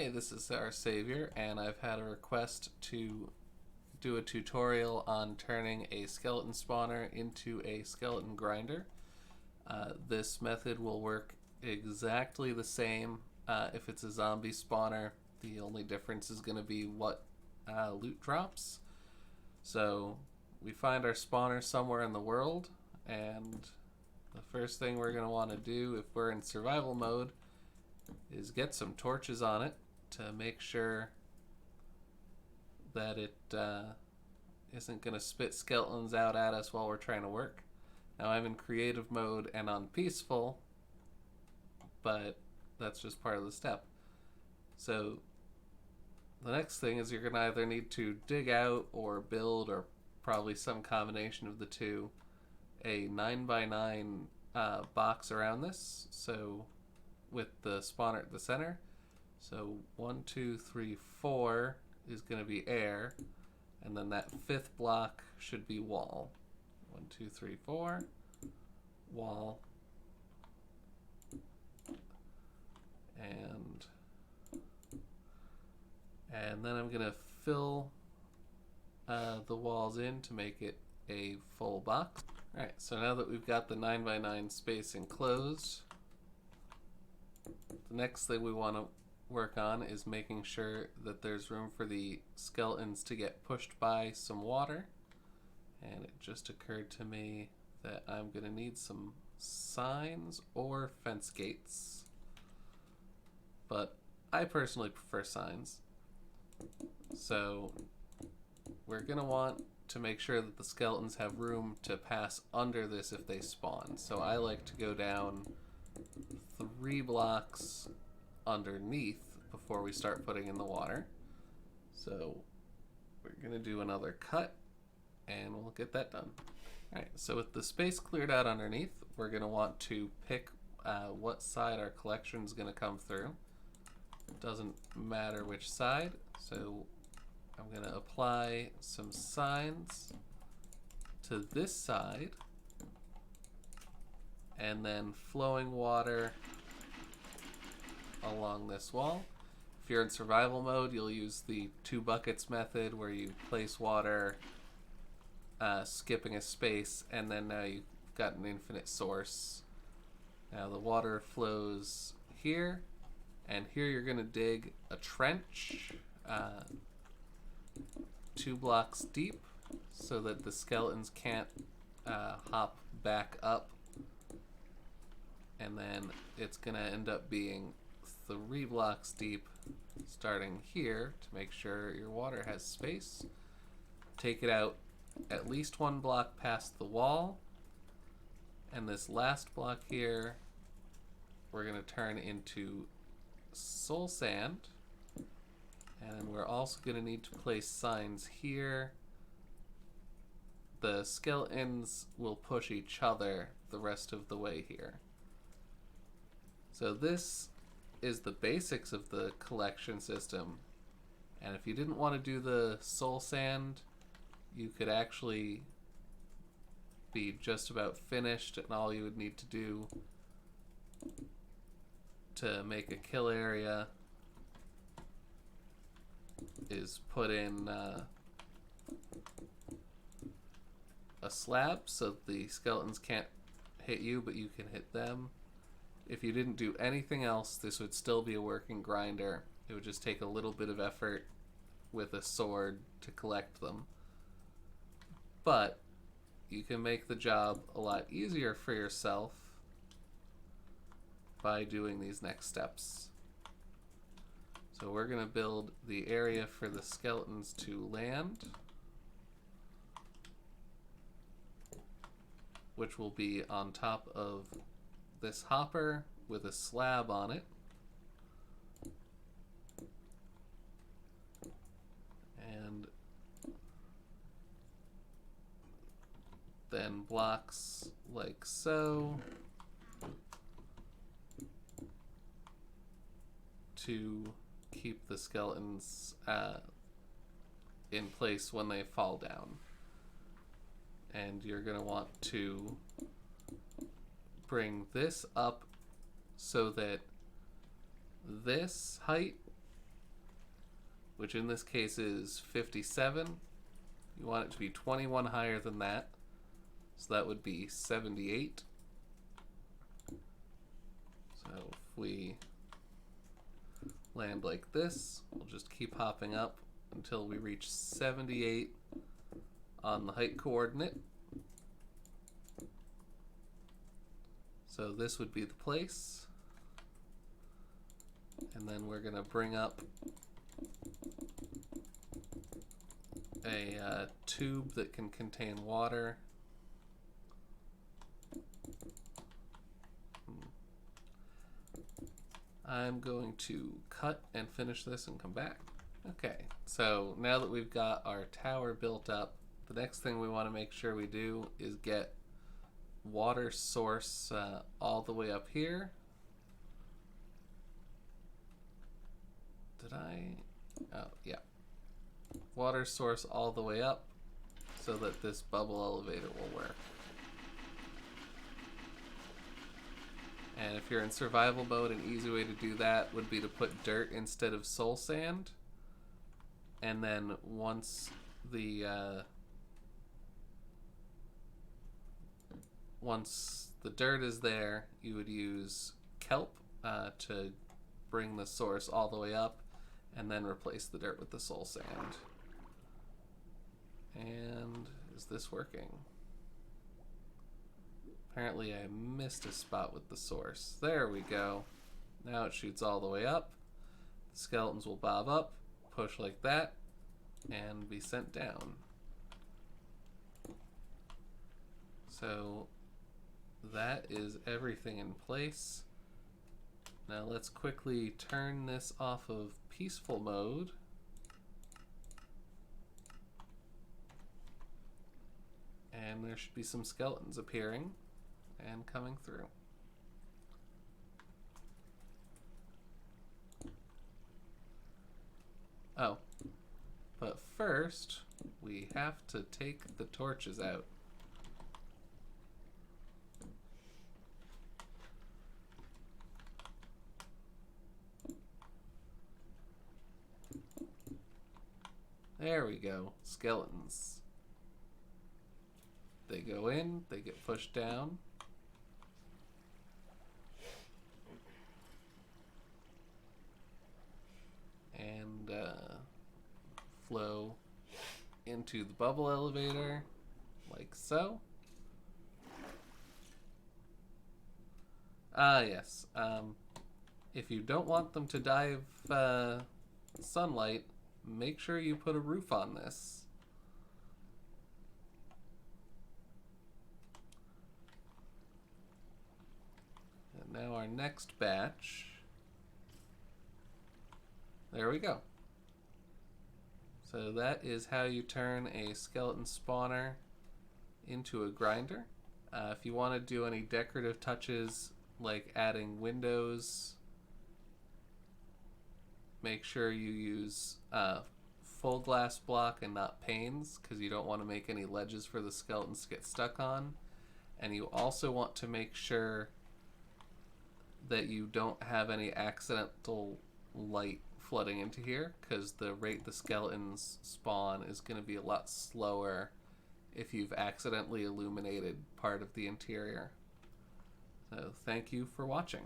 Hey, this is our savior, and I've had a request to do a tutorial on turning a skeleton spawner into a skeleton grinder. This method will work exactly the same if it's a zombie spawner. The only difference is going to be what loot drops. So we find our spawner somewhere in the world, and the first thing we're going to want to do if we're in survival mode is get some torches on it to make sure that it isn't going to spit skeletons out at us while we're trying to work. Now I'm in creative mode and on peaceful, but that's just part of the step. So the next thing is you're going to either need to dig out or build, or probably some combination of the two, a 9x9 box around this. So with the spawner at the center. So 1, 2, 3, 4 is going to be air, and then that fifth block should be wall. 1, 2, 3, 4, wall, and then I'm going to fill the walls in to make it a full box. Alright, so now that we've got the 9x9 space enclosed, the next thing we want to work on is making sure that there's room for the skeletons to get pushed by some water. And it just occurred to me that I'm going to need some signs or fence gates. But I personally prefer signs. So we're going to want to make sure that the skeletons have room to pass under this if they spawn. So I like to go down 3 blocks underneath before we start putting in the water. So we're going to do another cut and we'll get that done. Alright, so with the space cleared out underneath, we're going to want to pick what side our collection is going to come through. It doesn't matter which side, so I'm going to apply some signs to this side, and then flowing water along this wall. If you're in survival mode, you'll use the 2 buckets method where you place water, skipping a space, and then now you've got an infinite source. Now the water flows here, and here you're going to dig a trench 2 blocks deep so that the skeletons can't hop back up. And then it's going to end up being 3 blocks deep starting here to make sure your water has space. Take it out at least 1 block past the wall, and this last block here we're going to turn into soul sand, and we're also going to need to place signs here. The skeletons will push each other the rest of the way here. So this is the basics of the collection system, and if you didn't want to do the soul sand, you could actually be just about finished, and all you would need to do to make a kill area is put in a slab so the skeletons can't hit you, but you can hit them. If you didn't do anything else, this would still be a working grinder. It would just take a little bit of effort with a sword to collect them. But you can make the job a lot easier for yourself by doing these next steps. So we're going to build the area for the skeletons to land, which will be on top of this hopper with a slab on it. And then blocks like so to keep the skeletons in place when they fall down. And you're going to want to bring this up so that this height which in this case is 57. You want it to be 21 higher than that, so that would be 78. So if we land like this, we'll just keep hopping up until we reach 78 on the height coordinate. So this would be the place. And then we're going to bring up a tube that can contain water. I'm going to cut and finish this and come back. Okay, so now that we've got our tower built up, the next thing we want to make sure we do is get water source all the way up here. Did I? Oh, yeah. Water source all the way up so that this bubble elevator will work. And if you're in survival mode, an easy way to do that would be to put dirt instead of soul sand. And then once the dirt is there, you would use kelp to bring the source all the way up, and then replace the dirt with the soul sand. And is this working? Apparently I missed a spot with the source. There we go. Now it shoots all the way up. The skeletons will bob up, push like that, and be sent down. So that is everything in place. Now let's quickly turn this off of peaceful mode. And there should be some skeletons appearing and coming through. Oh, but first we have to take the torches out. There we go, skeletons. They go in, they get pushed down. And flow into the bubble elevator, like so. Yes. If you don't want them to die of sunlight, make sure you put a roof on this. And now our next batch. There we go. So that is how you turn a skeleton spawner into a grinder. If you want to do any decorative touches like adding windows, make sure you use full glass block and not panes, because you don't want to make any ledges for the skeletons to get stuck on. And you also want to make sure that you don't have any accidental light flooding into here, because the rate the skeletons spawn is going to be a lot slower if you've accidentally illuminated part of the interior. So thank you for watching.